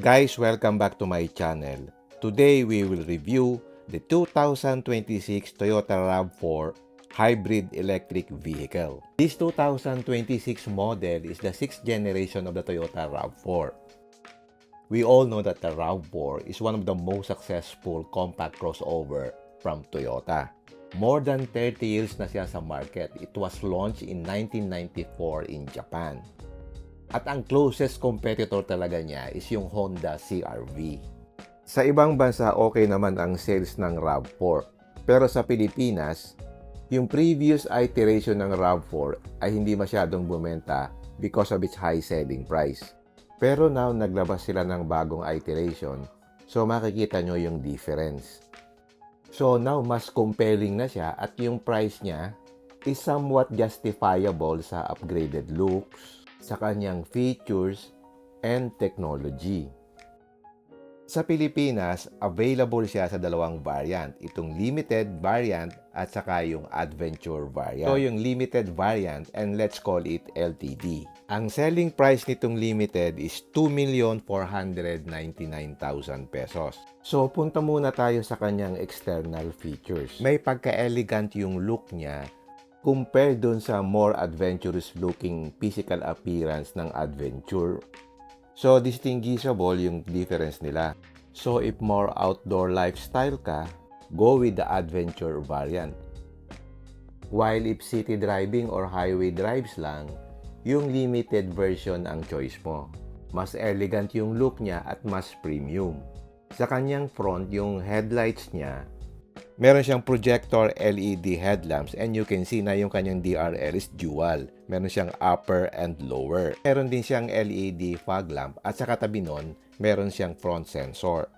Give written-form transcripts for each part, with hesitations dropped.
Guys, welcome back to my channel. Today we will review the 2026 Toyota RAV4 hybrid electric vehicle. This 2026 model is the 6th generation of the Toyota RAV4. We all know that the RAV4 is one of the most successful compact crossover from Toyota. More than 30 years na siya sa market. It was launched in 1994 in Japan. At ang closest competitor talaga niya is yung Honda CR-V. Sa ibang bansa, okay naman ang sales ng RAV4. Pero sa Pilipinas, yung previous iteration ng RAV4 ay hindi masyadong bumenta because of its high selling price. Pero now, naglabas sila ng bagong iteration, so makikita nyo yung difference. So now, mas compelling na siya at yung price niya is somewhat justifiable sa upgraded looks, sa kanyang features, and technology. Sa Pilipinas, available siya sa dalawang variant. Itong limited variant at saka yung adventure variant. So yung limited variant, and let's call it LTD. Ang selling price nitong limited is 2,499,000 pesos. So punta muna tayo sa kanyang external features. May pagka-elegant yung look niya compared dun sa more adventurous looking physical appearance ng adventure. So, distinguishable yung difference nila. So, if more outdoor lifestyle ka, go with the adventure variant. While if city driving or highway drives lang, yung limited version ang choice mo. Mas elegant yung look niya at mas premium. Sa kanyang front, yung headlights niya, meron siyang projector LED headlamps and you can see na yung kanyang DRL is dual. Meron siyang upper and lower. Meron din siyang LED fog lamp at sa katabi nun, meron siyang front sensor.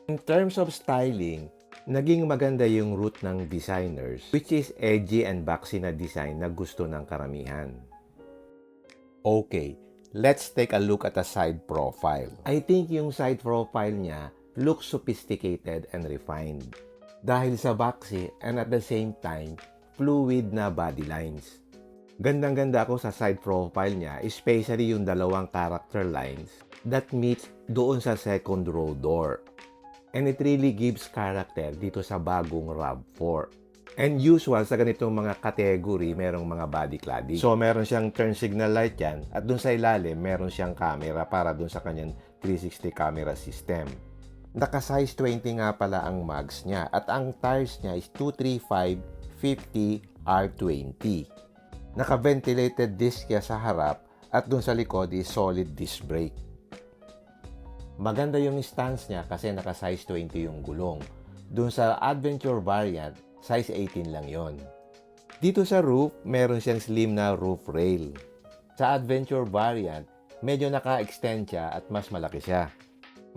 In terms of styling, naging maganda yung route ng designers which is edgy and boxy na design na gusto ng karamihan. Okay, let's take a look at the side profile. I think yung side profile niya looks sophisticated and refined. Dahil sa boxy and at the same time, fluid na body lines. Gandang-ganda ako sa side profile niya, especially yung dalawang character lines that meets doon sa second row door. And it really gives character dito sa bagong RAV4. And usual sa ganitong mga category, merong mga body cladding. So, meron siyang turn signal light yan at doon sa ilalim, meron siyang camera para doon sa kanyang 360 camera system. Naka-size 20 nga pala ang mags niya at ang tires niya is 235/50 R20. Naka-ventilated disc niya sa harap at dun sa likod is solid disc brake. Maganda yung stance niya kasi naka-size 20 yung gulong. Dun sa adventure variant, size 18 lang yon. Dito sa roof, meron siyang slim na roof rail. Sa adventure variant, medyo naka-extend siya at mas malaki siya.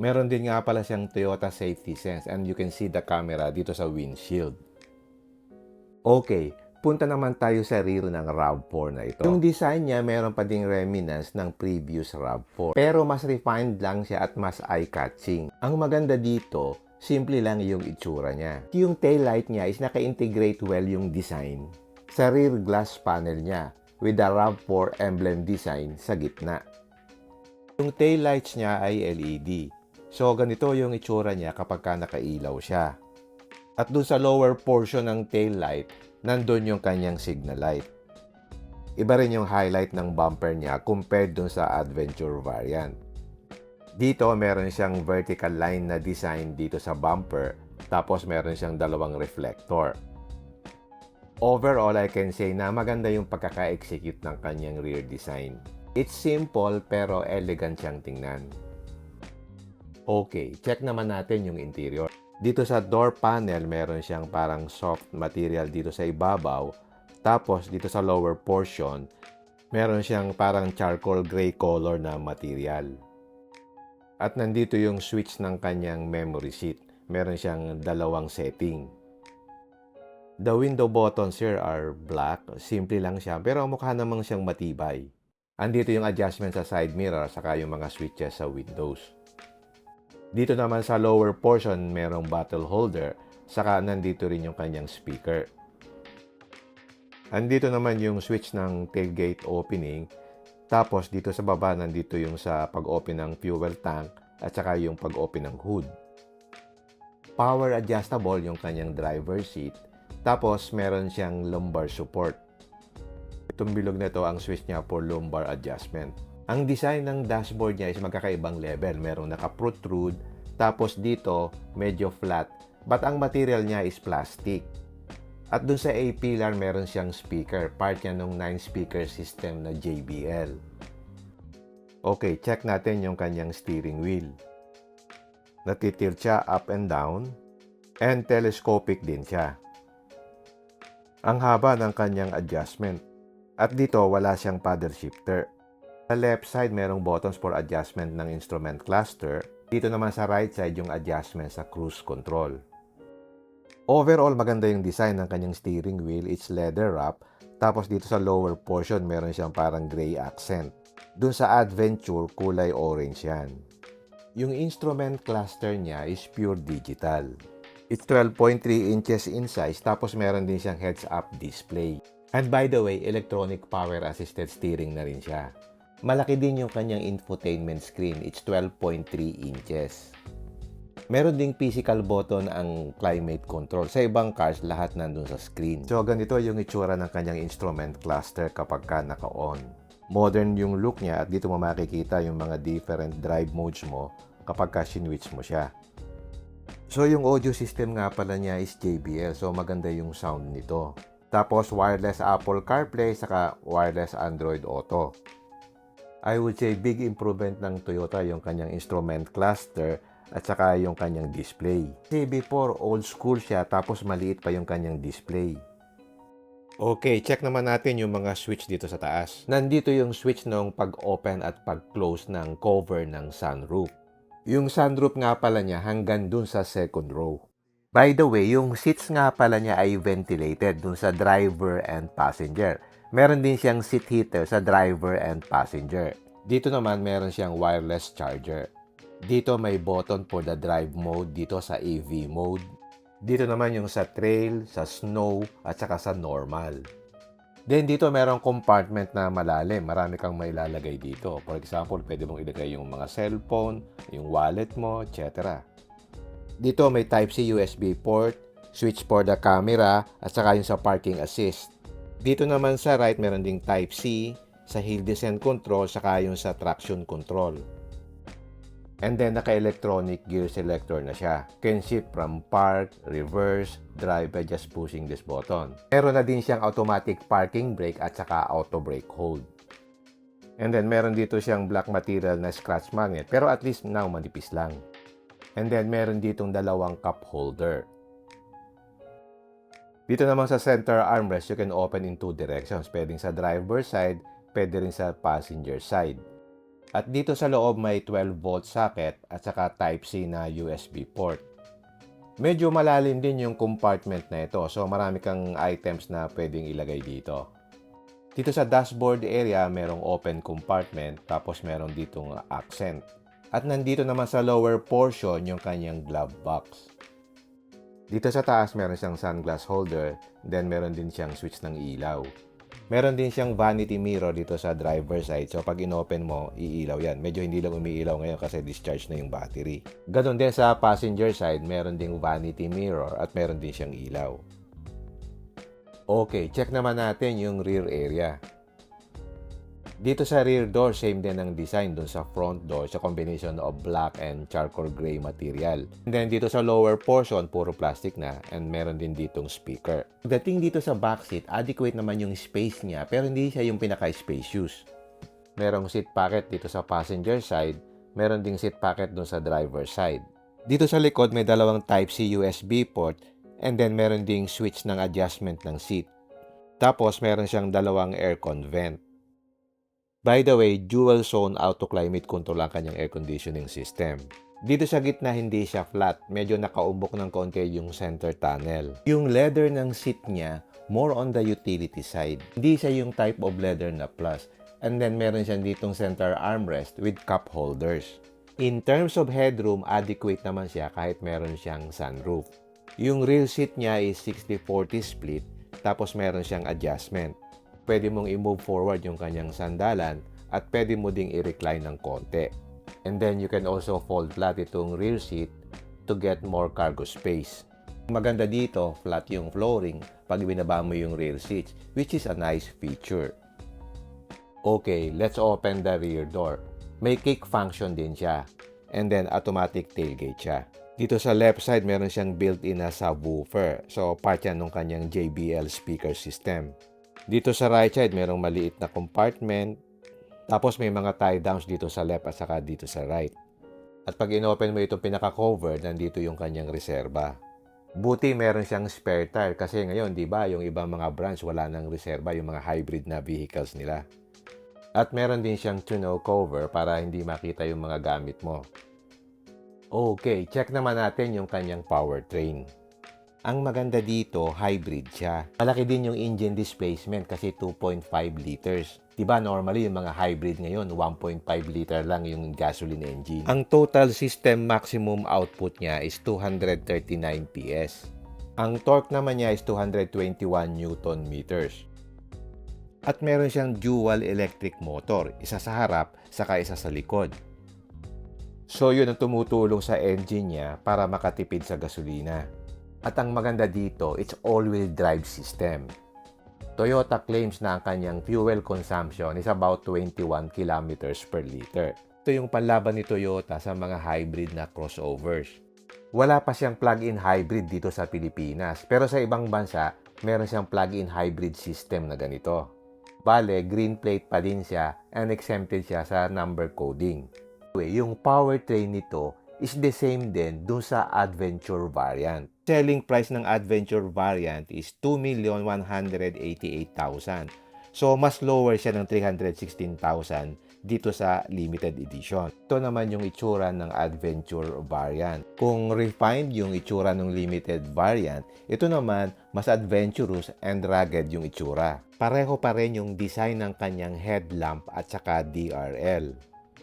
Meron din nga pala siyang Toyota Safety Sense and you can see the camera dito sa windshield. Okay, punta naman tayo sa rear ng RAV4 na ito. Yung design niya meron pa ding remnants ng previous RAV4 pero mas refined lang siya at mas eye-catching. Ang maganda dito, simple lang yung itsura niya. Yung taillight niya is naka-integrate well yung design sa rear glass panel niya with the RAV4 emblem design sa gitna. Yung taillights niya ay LED. So, ganito yung itsura niya kapag nakailaw siya. At dun sa lower portion ng tail light, nandun yung kanyang signal light. Iba rin yung highlight ng bumper niya compared dun sa adventure variant. Dito, meron siyang vertical line na design dito sa bumper, tapos meron siyang dalawang reflector. Overall, I can say na maganda yung pagkaka-execute ng kanyang rear design. It's simple pero elegant siyang tingnan. Okay, check naman natin yung interior. Dito sa door panel, meron siyang parang soft material dito sa ibabaw. Tapos, dito sa lower portion, meron siyang parang charcoal gray color na material. At nandito yung switch ng kanyang memory seat. Meron siyang dalawang setting. The window buttons here are black. Simple lang siya, pero mukha namang siyang matibay. Andito yung adjustment sa side mirror, saka yung mga switches sa windows. Dito naman sa lower portion, merong bottle holder, saka nandito rin yung kanyang speaker. Andito naman yung switch ng tailgate opening, tapos dito sa baba, nandito yung sa pag-open ng fuel tank, at saka yung pag-open ng hood. Power adjustable yung kanyang driver seat, tapos meron siyang lumbar support. Itong bilog na ito ang switch niya for lumbar adjustment. Ang design ng dashboard niya is magkakaibang level. Merong naka-protrude, tapos dito medyo flat, but ang material niya is plastic. At dun sa A-pillar meron siyang speaker, part niya ng 9-speaker system na JBL. Okay, check natin yung kanyang steering wheel. Natitilt siya up and down, and telescopic din siya. Ang haba ng kanyang adjustment. At dito, wala siyang paddle shifter. Sa left side, merong buttons for adjustment ng instrument cluster. Dito naman sa right side, yung adjustment sa cruise control. Overall, maganda yung design ng kanyang steering wheel. It's leather wrap. Tapos dito sa lower portion, meron siyang parang gray accent. Dun sa Adventure, kulay orange yan. Yung instrument cluster niya is pure digital. It's 12.3 inches in size, tapos meron din siyang heads-up display. And by the way, electronic power-assisted steering na rin siya. Malaki din yung kanyang infotainment screen. It's 12.3 inches. Meron ding physical button ang climate control. Sa ibang cars, lahat nandun sa screen. So, ganito yung itsura ng kanyang instrument cluster kapag ka naka-on. Modern yung look niya at dito mo makikita yung mga different drive modes mo kapag ka sinwitch mo siya. So yung audio system nga pala niya is JBL, so maganda yung sound nito. Tapos wireless Apple CarPlay saka wireless Android Auto. I would say big improvement ng Toyota yung kanyang instrument cluster at saka yung kanyang display. Kasi before old school siya tapos maliit pa yung kanyang display. Okay, check naman natin yung mga switch dito sa taas. Nandito yung switch ng pag-open at pag-close ng cover ng sunroof. Yung sunroof nga pala niya hanggang dun sa second row. By the way, yung seats nga pala niya ay ventilated dun sa driver and passenger. Meron din siyang seat heater sa driver and passenger. Dito naman meron siyang wireless charger. Dito may button for the drive mode dito sa AV mode. Dito naman yung sa trail, sa snow, at saka sa normal. Then dito merong compartment na malalim. Marami kang mailalagay dito. For example, pwede mong ilagay yung mga cellphone, yung wallet mo, etc. Dito may Type-C USB port, switch for the camera, at saka yung sa parking assist. Dito naman sa right, meron ding Type-C, sa hill descent control, saka yung sa traction control. And then, naka-electronic gear selector na siya. Can shift from park, reverse, drive by just pushing this button. Meron na din siyang automatic parking brake at saka auto brake hold. And then, meron dito siyang black material na scratch magnet. Pero at least now, manipis lang. And then, meron ditong dalawang cup holder. Dito naman sa center armrest, you can open in two directions. Pwedeng sa driver side, pwede rin sa passenger side. At dito sa loob may 12-volt socket at saka Type-C na USB port. Medyo malalim din yung compartment na ito, so marami kang items na pwedeng ilagay dito. Dito sa dashboard area, merong open compartment, tapos meron ditong accent. At nandito naman sa lower portion yung kanyang glove box. Dito sa taas, meron siyang sunglass holder, then meron din siyang switch ng ilaw. Meron din siyang vanity mirror dito sa driver side. So, pag in-open mo, iilaw yan. Medyo hindi lang umiilaw ngayon kasi discharge na yung battery. Ganon din sa passenger side, meron ding vanity mirror at meron din siyang ilaw. Okay, check naman natin yung rear area. Dito sa rear door, same din ang design dun sa front door sa combination of black and charcoal gray material. And then dito sa lower portion, puro plastic na and meron din ditong speaker. Dating dito sa back seat, adequate naman yung space niya pero hindi siya yung pinaka-spacious. Merong seat pocket dito sa passenger side, meron ding seat pocket dun sa driver side. Dito sa likod, may dalawang Type-C USB port and then meron ding switch ng adjustment ng seat. Tapos meron siyang dalawang aircon vent. By the way, dual zone auto climate control ang kanyang air conditioning system. Dito sa gitna hindi siya flat, medyo nakaumbok ng konti yung center tunnel. Yung leather ng seat niya, more on the utility side. Hindi siya yung type of leather na plus. And then meron siya ditong center armrest with cup holders. In terms of headroom, adequate naman siya kahit meron siyang sunroof. Yung rear seat niya is 60-40 split, tapos meron siyang adjustment. Pwede mong i-move forward yung kanyang sandalan at pwede mo ding i-recline ng konti. And then you can also fold flat itong rear seat to get more cargo space. Maganda dito, flat yung flooring pag binaba mo yung rear seats, which is a nice feature. Okay, let's open the rear door. May kick function din siya. And then automatic tailgate siya. Dito sa left side, meron siyang built-in na subwoofer. So, part yan ng kanyang JBL speaker system. Dito sa right side, merong maliit na compartment. Tapos may mga tie downs dito sa left at saka dito sa right. At pag inopen mo itong pinaka-cover, nandito yung kanyang reserba. Buti meron siyang spare tire kasi ngayon, di ba, yung ibang mga brands wala nang reserba, yung mga hybrid na vehicles nila. At meron din siyang tonneau cover para hindi makita yung mga gamit mo. Okay, check naman natin yung kanyang powertrain. Ang maganda dito, hybrid siya. Malaki din yung engine displacement kasi 2.5 liters. Diba normally yung mga hybrid ngayon, 1.5 liter lang yung gasoline engine. Ang total system maximum output niya is 239 PS. Ang torque naman niya is 221 Newton meters. At meron siyang dual electric motor, isa sa harap, saka isa sa likod. So yun ang tumutulong sa engine niya para makatipid sa gasolina. At ang maganda dito, it's all-wheel drive system. Toyota claims na ang kanyang fuel consumption is about 21 kilometers per liter. Ito yung panlaban ni Toyota sa mga hybrid na crossovers. Wala pa siyang plug-in hybrid dito sa Pilipinas, pero sa ibang bansa, meron siyang plug-in hybrid system na ganito. Bale, green plate pa din siya and exempted siya sa number coding. Yung powertrain nito is the same din dun sa Adventure variant. Selling price ng Adventure variant is 2,188,000. So, mas lower siya ng 316,000 dito sa limited edition. Ito naman yung itsura ng Adventure variant. Kung refined yung itsura ng limited variant, ito naman mas adventurous and rugged yung itsura. Pareho pa rin yung design ng kanyang headlamp at saka DRL.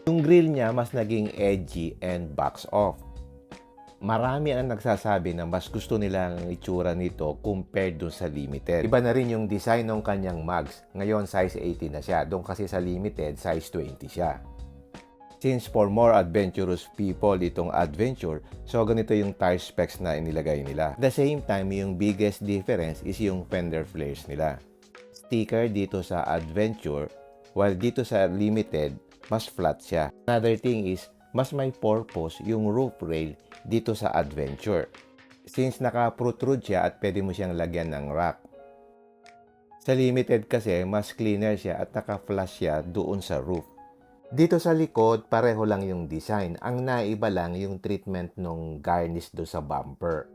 Yung grill niya mas naging edgy and box off. Marami ang nagsasabi na mas gusto nila ang itsura nito compared dun sa limited. Iba na rin yung design ng kanyang mugs. Ngayon size 18 na siya. Doon kasi sa limited size 20 siya. Since for more adventurous people itong Adventure, so ganito yung tire specs na inilagay nila. At the same time, yung biggest difference is yung fender flares nila. Sticker dito sa Adventure, while dito sa limited, mas flat siya. Another thing is, mas may purpose yung roof rail dito sa Adventure. Since naka-protrude siya at pwede mo siyang lagyan ng rack. Sa limited kasi, mas cleaner siya at naka-flush siya doon sa roof. Dito sa likod, pareho lang yung design. Ang naiba lang yung treatment ng garnish doon sa bumper.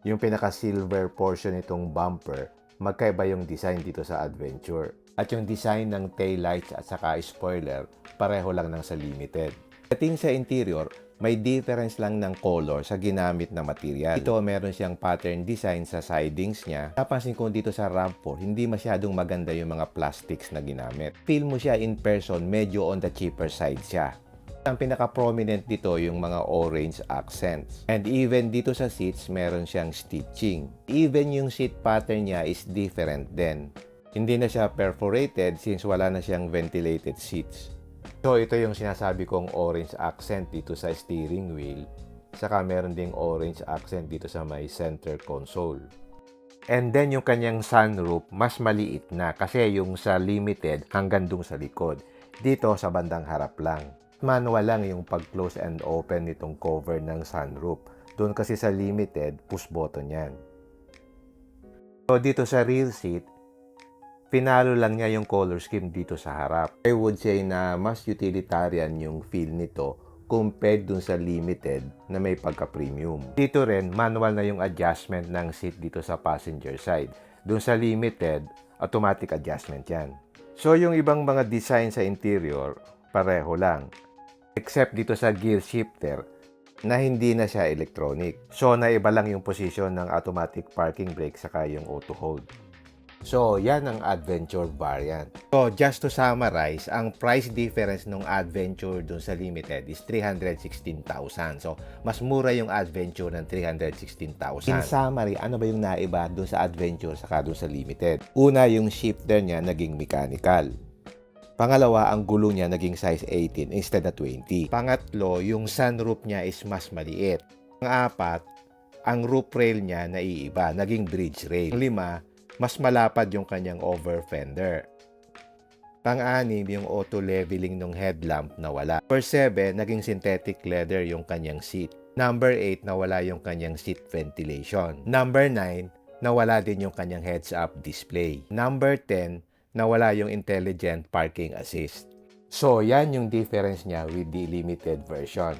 Yung pinaka-silver portion nitong bumper, magkaiba yung design dito sa Adventure. At yung design ng taillights at saka spoiler, pareho lang ng sa limited. Pagdating sa interior, may difference lang ng color sa ginamit na material. Ito, meron siyang pattern design sa sidings niya. Napansin ko dito sa RAV4, hindi masyadong maganda yung mga plastics na ginamit. Feel mo siya in person, medyo on the cheaper side siya. Ang pinaka-prominent dito yung mga orange accents. And even dito sa seats, meron siyang stitching. Even yung seat pattern niya is different din. Hindi na siya perforated since wala na siyang ventilated seats. So, ito yung sinasabi kong orange accent dito sa steering wheel. Saka meron ding orange accent dito sa may center console. And then, yung kanyang sunroof, mas maliit na kasi yung sa limited hanggang dun sa likod. Dito, sa bandang harap lang. Manual lang yung pag-close and open nitong cover ng sunroof. Doon kasi sa limited, push button yan. So, dito sa rear seat, pinalo lang niya yung color scheme dito sa harap. I would say na mas utilitarian yung feel nito compared dun sa limited na may pagka-premium. Dito rin, manual na yung adjustment ng seat dito sa passenger side. Dun sa limited, automatic adjustment yan. So yung ibang mga design sa interior, pareho lang. Except dito sa gear shifter, na hindi na siya electronic. So naiba lang yung position ng automatic parking brake saka yung auto hold. So, yan ang Adventure variant. So, just to summarize, ang price difference ng Adventure dun sa limited is 316,000. So, mas mura yung Adventure ng 316,000. In summary, ano ba yung naiba dun sa Adventure saka dun sa limited? Una, yung shifter niya naging mechanical. Pangalawa, ang gulo niya naging size 18 instead na 20. Pangatlo, yung sunroof niya is mas maliit. Pang-apat, ang roof rail niya naiiba, naging bridge rail. Lima, mas malapad yung kanyang over fender. Pang-anim, yung auto-leveling ng headlamp nawala. Number 7, naging synthetic leather yung kanyang seat. Number 8, nawala yung kanyang seat ventilation. Number 9, nawala din yung kanyang heads-up display. Number 10, nawala yung intelligent parking assist. So, yan yung difference niya with the limited version.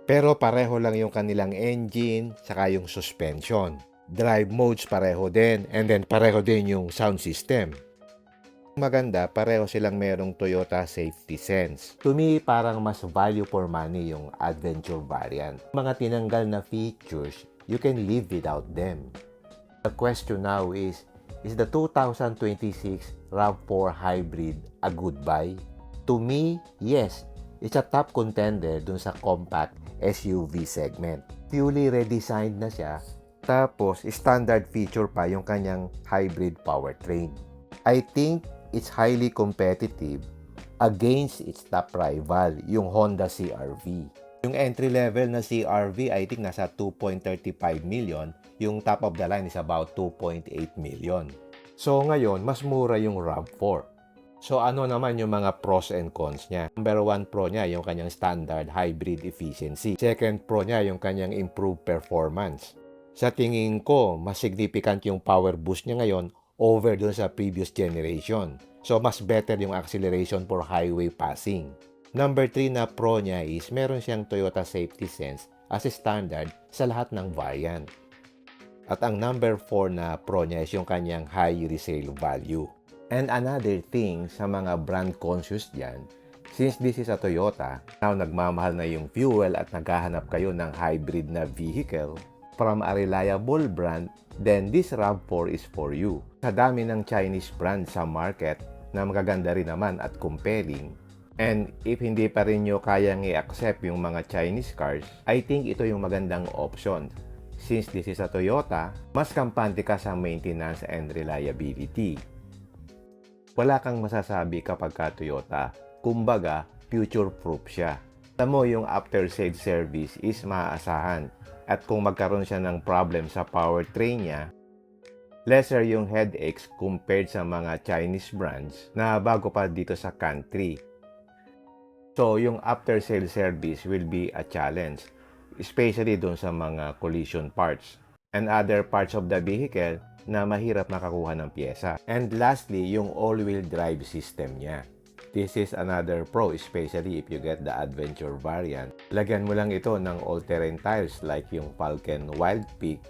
Pero pareho lang yung kanilang engine, saka yung suspension. Drive modes pareho din, and then pareho din yung sound system. Maganda, pareho silang merong Toyota Safety Sense. To me, parang mas value for money yung Adventure variant. Mga tinanggal na features, you can live without them. The question now is the 2026 RAV4 Hybrid a good buy? To me, yes. It's a top contender dun sa compact SUV segment. Fully redesigned na siya, tapos standard feature pa yung kanyang hybrid powertrain. I think it's highly competitive against its top rival, yung Honda CR-V. Yung entry level na CR-V, I think nasa 2.35 million. Yung top of the line is about 2.8 million. So ngayon, mas mura yung RAV4. So ano naman yung mga pros and cons niya? Number 1 pro niya, yung kanyang standard hybrid efficiency. Second pro niya, yung kanyang improved performance. Sa tingin ko, mas significant yung power boost niya ngayon over dun sa previous generation. So mas better yung acceleration for highway passing. Number 3 na pro niya is meron siyang Toyota Safety Sense as a standard sa lahat ng variant. At ang number 4 na pro niya is yung kanyang high resale value. And another thing sa mga brand conscious dyan, since this is a Toyota, now nagmamahal na yung fuel at naghahanap kayo ng hybrid na vehicle from a reliable brand, then this RAV4 is for you. Sa dami ng Chinese brand sa market na magaganda rin naman at compelling, and if hindi pa rin nyo kayang i-accept yung mga Chinese cars, I think ito yung magandang option. Since this is a Toyota, mas kampante ka sa maintenance and reliability. Wala kang masasabi kapag ka Toyota. Kumbaga, future-proof siya. Alam mo, yung after-sales service is maaasahan. At kung magkaroon siya ng problem sa powertrain niya, lesser yung headaches compared sa mga Chinese brands na bago pa dito sa country. So, yung after-sales service will be a challenge, especially doon sa mga collision parts and other parts of the vehicle na mahirap makakuha ng pyesa. And lastly, yung all-wheel drive system niya. This is another pro, especially if you get the Adventure variant. Lagyan mo lang ito ng all-terrain tires like yung Falcon Wild Peak.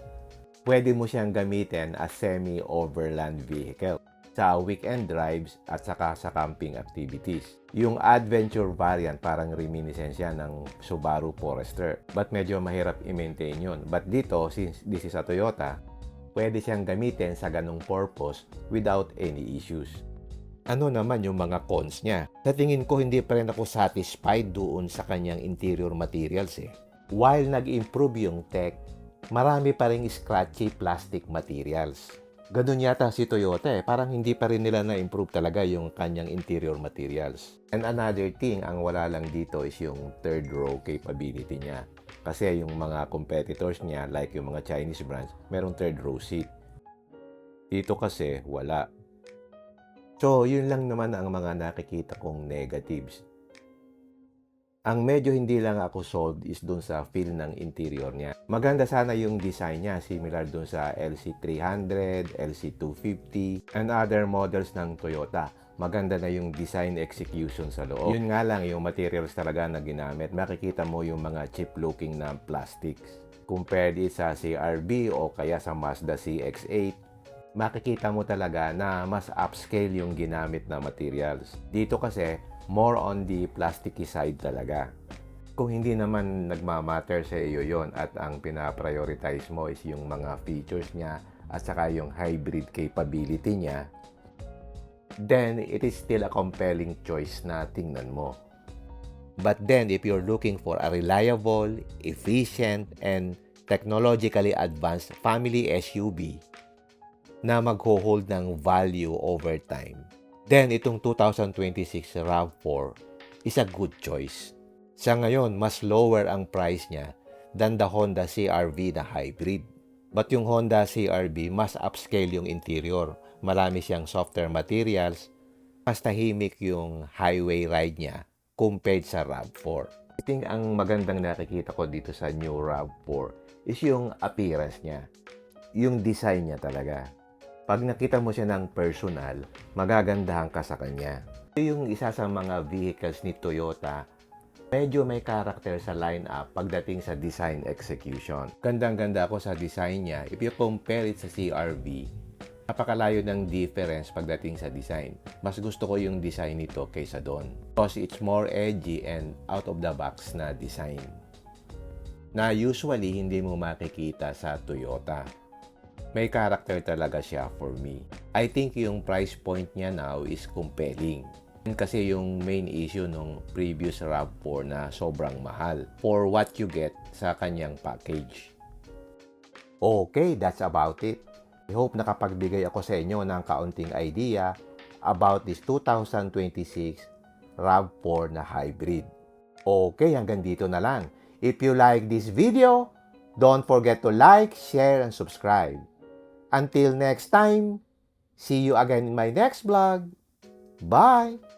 Pwede mo siyang gamitin as semi-overland vehicle sa weekend drives at saka sa camping activities. Yung Adventure variant parang reminiscence yan ng Subaru Forester, but medyo mahirap i-maintain yun. But dito, since this is a Toyota, pwede siyang gamitin sa ganung purpose without any issues. Ano naman yung mga cons niya? Sa tingin ko, hindi pa rin ako satisfied doon sa kanyang interior materials eh. While nag-improve yung tech, marami pa rin scratchy plastic materials. Ganun yata si Toyota eh. Parang hindi pa rin nila na-improve talaga yung kanyang interior materials. And another thing, ang wala lang dito is yung third row capability niya. Kasi yung mga competitors niya, like yung mga Chinese brands, merong third row seat. Dito kasi, wala. So, yun lang naman ang mga nakikita kong negatives. Ang medyo hindi lang ako sold is dun sa feel ng interior niya. Maganda sana yung design niya, similar dun sa LC300, LC250, and other models ng Toyota. Maganda na yung design execution sa loob. Yun nga lang, yung materials talaga na ginamit, makikita mo yung mga cheap looking na plastics. Compared it sa CR-V o kaya sa Mazda CX-8, makikita mo talaga na mas upscale yung ginamit na materials. Dito kasi, more on the plasticky side talaga. Kung hindi naman nagmamatter sa iyo yon at ang pinaprioritize mo is yung mga features niya at saka yung hybrid capability niya, then it is still a compelling choice na tingnan mo. But then, if you're looking for a reliable, efficient, and technologically advanced family SUV na magho-hold ng value over time, Then, itong 2026 RAV4 is a good choice. Sa ngayon, mas lower ang price niya than the Honda CR-V na hybrid. But yung Honda CR-V, mas upscale yung interior. Marami siyang softer materials. Mas tahimik yung highway ride niya compared sa RAV4. I think ang magandang nakikita ko dito sa new RAV4 is yung appearance niya. Yung design niya talaga. Pag nakita mo siya ng personal, magagandahan ka sa kanya. Ito yung isa sa mga vehicles ni Toyota, medyo may character sa lineup pagdating sa design execution. Gandang-ganda ako sa design niya. If you compare it sa CR-V, napakalayo ng difference pagdating sa design. Mas gusto ko yung design nito kaysa doon. Because it's more edgy and out of the box na design. Na usually hindi mo makikita sa Toyota. May character talaga siya for me. I think yung price point niya now is compelling. Kasi yung main issue nung previous RAV4 na sobrang mahal for what you get sa kanyang package. Okay, that's about it. I hope nakapagbigay ako sa inyo ng kaunting idea about this 2026 RAV4 na hybrid. Okay, hanggang dito na lang. If you like this video, don't forget to like, share, and subscribe. Until next time, see you again in my next vlog. Bye!